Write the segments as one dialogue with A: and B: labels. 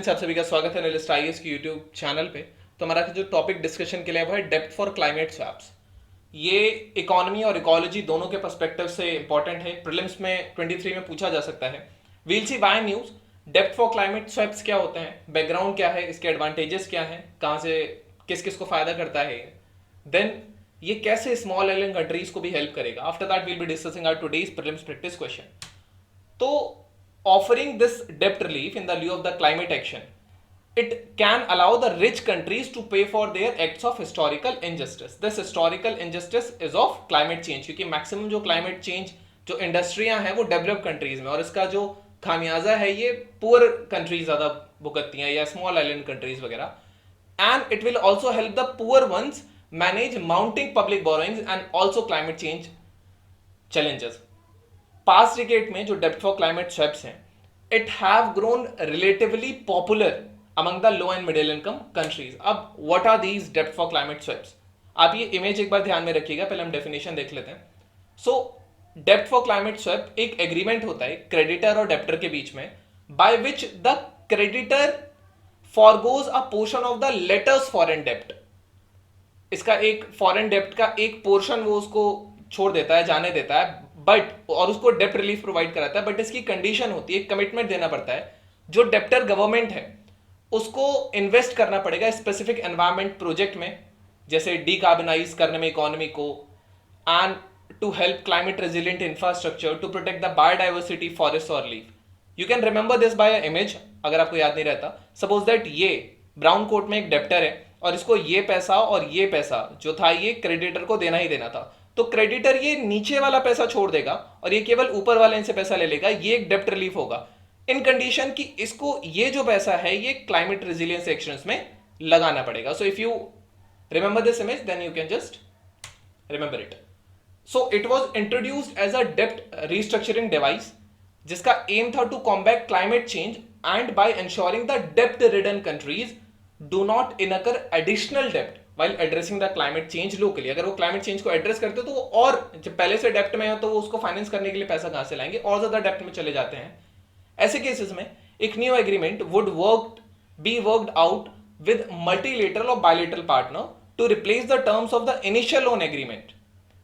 A: Friends, आप सभी का स्वागत है एनालिस्ट आईएएस की यूट्यूब चैनल पे। तो हमारा जो टॉपिक डिस्कशन के लिए वो है डेप्थ फॉर क्लाइमेट स्वैप्स। ये इकोनॉमी और इकोलॉजी दोनों के पर्सपेक्टिव से इंपॉर्टेंट है। प्रीलिम्स में 23 में पूछा जा सकता है। वील सी वाई न्यूज डेप्थ फॉर क्लाइमेट स्वैप्स क्या होते हैं, बैकग्राउंड क्या है, इसके एडवांटेजेस क्या हैं, कहाँ से किस किस को फायदा करता है, देन ये कैसे स्मॉल आइलैंड कंट्रीज को भी हेल्प करेगा। After that we'll be discussing our today's prelims practice question. तो offering this debt relief in the lieu of the climate action, it can allow the rich countries to pay for their acts of historical injustice. This historical injustice is of climate change, क्योंकि maximum जो climate change जो इंडस्ट्रियां हैं वो develop countries में, और इसका जो खामियाजा है ये पुअर कंट्रीज ज्यादा भुगतती हैं या स्मॉल आइलैंड कंट्रीज वगैरह. And it will also help the poor ones manage mounting public borrowings and also climate change challenges. Past decade में जो डेप्थ फॉर क्लाइमेट स्वैप्स हैं, it have grown relatively popular among the low and middle income countries. अब what are these डेप्थ for climate swaps? आप ये image एक बार ध्यान में रखिएगा, पहले हम डेफिनेशन देख लेते हैं. सो डेप्थ फॉर क्लाइमेट स्वैप एक एग्रीमेंट होता है क्रेडिटर और डेप्टर के बीच में, by which the creditor forgoes a portion of the latter's foreign डेप्ट. इसका एक फॉरेन डेप्ट का एक पोर्शन वो उसको छोड़ देता है, जाने देता है, बट और उसको डेप्ट रिलीफ प्रोवाइड कराता है. बट इसकी कंडीशन होती है, कमिटमेंट देना पड़ता है. जो डेप्टर गवर्नमेंट है उसको इन्वेस्ट करना पड़ेगा स्पेसिफिक एनवायरमेंट प्रोजेक्ट में, जैसे डीकार्बनाइज करने में इकोनॉमी को, and to help climate resilient infrastructure, to protect the biodiversity, forest और leaf. You can remember this by image, अगर आपको याद नहीं रहता. सपोज दैट ये ब्राउन कोट में एक डेप्टर है और इसको ये पैसा और ये पैसा जो था ये क्रेडिटर को देना ही देना था. तो क्रेडिटर ये नीचे वाला पैसा छोड़ देगा और ये केवल ऊपर वाले इनसे पैसा ले लेगा. ये एक डेप्ट रिलीफ होगा इन कंडीशन कि इसको ये जो पैसा है ये क्लाइमेट रेजिलियंस एक्शंस में लगाना पड़ेगा. So if you remember this image then you can just remember it. So it was introduced as a dept restructuring device, जिसका एम था to combat climate change and by ensuring the dept ridden countries do not इनकर additional dept while addressing the climate change locally. अगर वो climate change को address करते हो तो वो और जब पहले से डेप्ट में हो तो वो उसको फाइनेंस करने के लिए पैसा कहां से लाएंगे, और ज्यादा डेप्ट में चले जाते हैं. ऐसे केसेस में एक new agreement would be worked out with multilateral और bilateral partner to replace the terms of the initial loan agreement,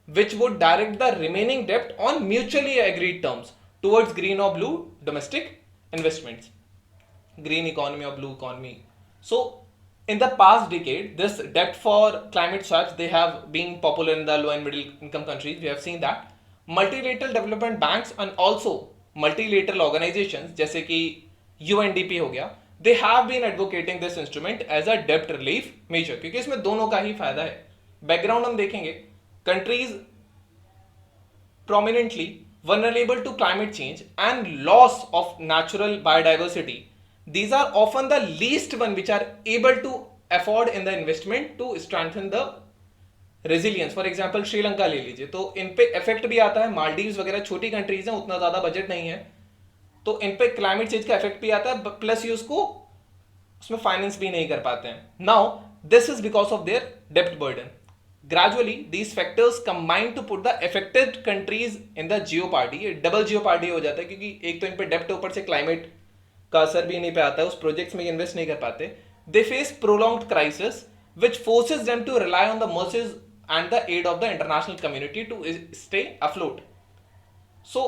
A: which would direct the remaining debt on mutually agreed terms towards green or blue domestic investments, green economy or blue economy. So in the past decade, this debt for climate swaps, they have been popular in the low and middle income countries. We have seen that multilateral development banks and also multilateral organizations जैसे कि UNDP हो गया, they have been advocating this instrument as a debt relief measure, क्योंकि इसमें दोनों का ही फायदा है. बैकग्राउंड हम देखेंगे, countries prominently vulnerable to climate change and loss of natural biodiversity, these are often the least one which are able to afford in the investment to strengthen the resilience. For example Sri Lanka ले लीजिए, तो इन पे effect भी आता है. मालदीव्स वगैरह छोटी countries हैं, उतना ज्यादा बजट नहीं है, तो इन पे क्लाइमेट चेंज का इफेक्ट भी आता है, प्लस ये उसको उसमें फाइनेंस भी नहीं कर पाते हैं. Now this is because of their डेप्ट burden. Gradually, these factors combine to put the affected countries in the jeopardy. Double jeopardy हो जाता है, क्योंकि एक तो इन पे डेप्ट, ऊपर से क्लाइमेट का असर भी नहीं पे आता है, उस प्रोजेक्ट्स में इन्वेस्ट नहीं कर पाते. They face prolonged crisis which forces them to rely on the mercies and the aid of the international community to stay afloat. So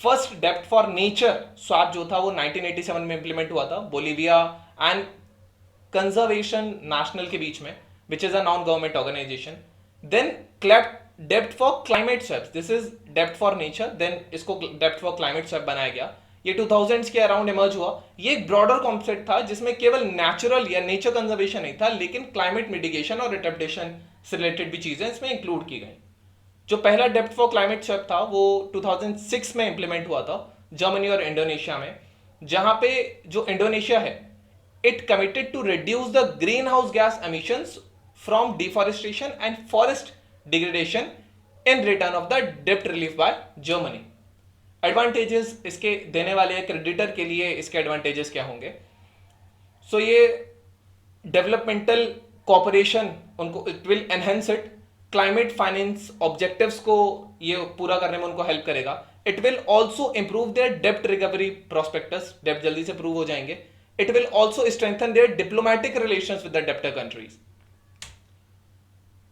A: first डेप्ट फॉर नेचर स्वैप जो था वो 1987 में इंप्लीमेंट हुआ था बोलिविया एंड कंजर्वेशन नेशनल के बीच में, which is a non government organisation. Then dept for climate swaps, this is dept for nature, then इसको डेप्ट फॉर क्लाइमेट स्वैप बनाया गया. ये 2000s के अराउंड इमर्ज हुआ. ये एक ब्रॉडर कॉन्सेप्ट था जिसमें केवल नेचुरल या नेचर कंजर्वेशन नहीं था, लेकिन क्लाइमेट मिटिगेशन और एडेप्टेशन से रिलेटेड भी चीजें इसमें इंक्लूड की गई. जो पहला डेप्ट फॉर क्लाइमेट स्वैप था वो 2006 में इंप्लीमेंट हुआ था जर्मनी और इंडोनेशिया में, जहां पे जो इंडोनेशिया है it committed to reduce the green house gas emissions from deforestation and forest degradation in return of the डेप्ट रिलीफ बाय जर्मनी. एडवांटेजेस इसके देने वाले क्रेडिटर के लिए इसके एडवांटेजेस क्या होंगे? सो ये डेवलपमेंटल कॉपरेशन उनको it will enhance it. Climate finance objectives को ये पूरा करने में उनको हेल्प करेगा. It will also improve their डेप्ट रिकवरी प्रोस्पेक्टस, डेप्ट जल्दी से प्रूव हो जाएंगे. It will also strengthen their diplomatic relations with the debtor countries.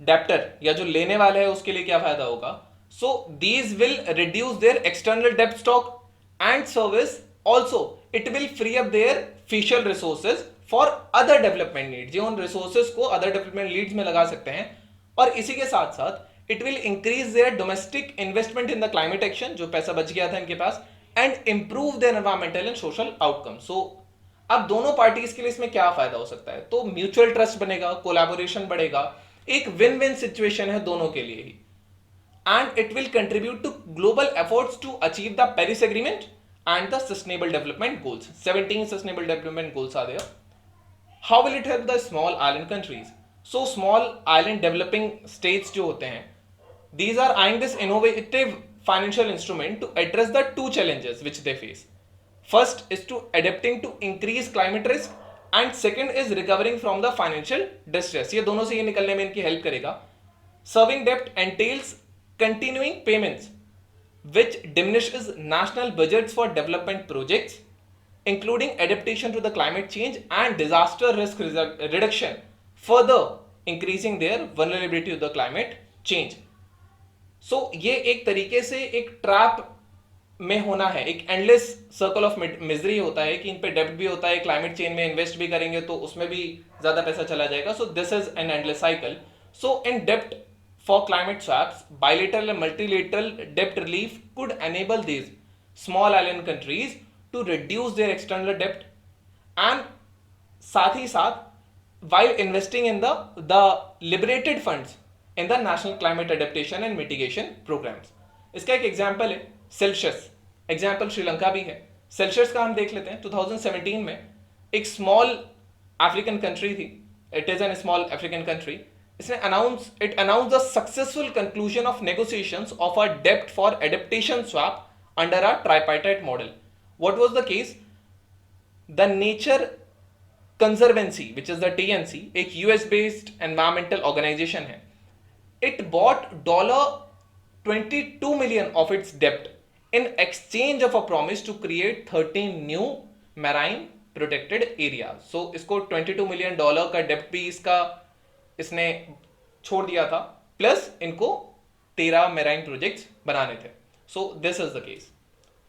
A: Debtor या जो लेने वाले है उसके लिए क्या फायदा होगा? So these will reduce their external डेप्ट stock and service. Also it will free up their fiscal resources for other development needs. ये उन रिसोर्सेज को अदर डेवलपमेंट नीड्स में लगा सकते हैं. और इसी के साथ साथ it will increase their domestic investment in the climate action, जो पैसा बच गया था इनके पास, and improve their environmental and social outcome. So अब दोनों पार्टीज के लिए इसमें क्या फायदा हो सकता है? तो म्यूचुअल ट्रस्ट बनेगा, कोलैबोरेशन बढ़ेगा, एक विन विन सिचुएशन है दोनों के लिए ही. And it will contribute to global efforts to achieve the Paris agreement and the sustainable development goals. 17 sustainable development goals are there. How will it help the small island countries? So small island developing states जो होते हैं, these are eyeing this innovative financial instrument to address the two challenges which they face. First is to adapting to increased climate risk and second is recovering from the financial distress. ये दोनों से ये निकलने में इनकी help करेगा. Serving debt entails continuing payments which diminishes national budgets for development projects including adaptation to the climate change and disaster risk reduction, further increasing their vulnerability to the climate change. सो ये एक तरीके से एक trap में होना है, एक endless circle of misery होता है कि इन पे डेब्ट भी होता है, क्लाइमेट चेंज में इन्वेस्ट भी करेंगे तो उसमें भी ज्यादा पैसा चला जाएगा. So this is an endless cycle. सो इन डेब्ट for climate swaps, bilateral and multilateral डेब्ट relief could enable these small island countries to reduce their external डेब्ट एंड साथ ही साथ while investing in the liberated funds in the national climate adaptation and mitigation programs. इसका एक example है Celsius. Example Sri Lanka भी है. Celsius का हम देख लेते हैं. 2017 में एक स्मॉल अफ्रीकन कंट्री थी. It is an small African country. इसने announce the successful conclusion of negotiations of a डेब्ट for adaptation swap under a tripartite model. What was the case? The nature conservancy which is the TNC, एक US based environmental organisation है. It bought $22 million of its debt in exchange of a promise to create 13 new marine protected areas. So इसको $22 million का डेप्ट भी इसने छोड़ दिया था, plus इनको 13 मेराइन प्रोजेक्ट्स बनाने थे. So this is the case.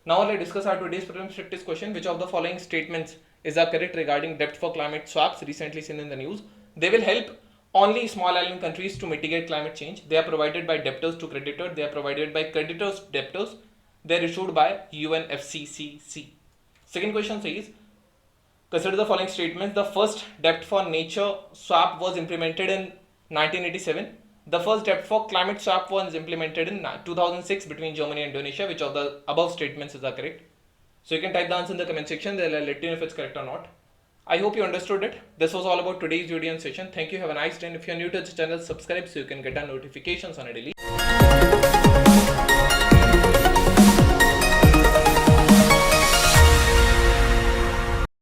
A: Now let's discuss our today's problem practice question. Which of the following statements is correct regarding debt for climate swaps recently seen in the news? They will help only small island countries to mitigate climate change. They are provided by debtors to creditors. They are provided by creditors to debtors. They are issued by UNFCCC. Second question says, consider the following statements. The first debt for nature swap was implemented in 1987. The first debt for climate swap was implemented in 2006 between Germany and Indonesia. Which of the above statements is correct? So you can type the answer in the comment section. They'll let you know if it's correct or not. I hope you understood it. This was all about today's video and session. Thank you. Have a nice day. And if you're new to the channel, subscribe so you can get our notifications on a daily.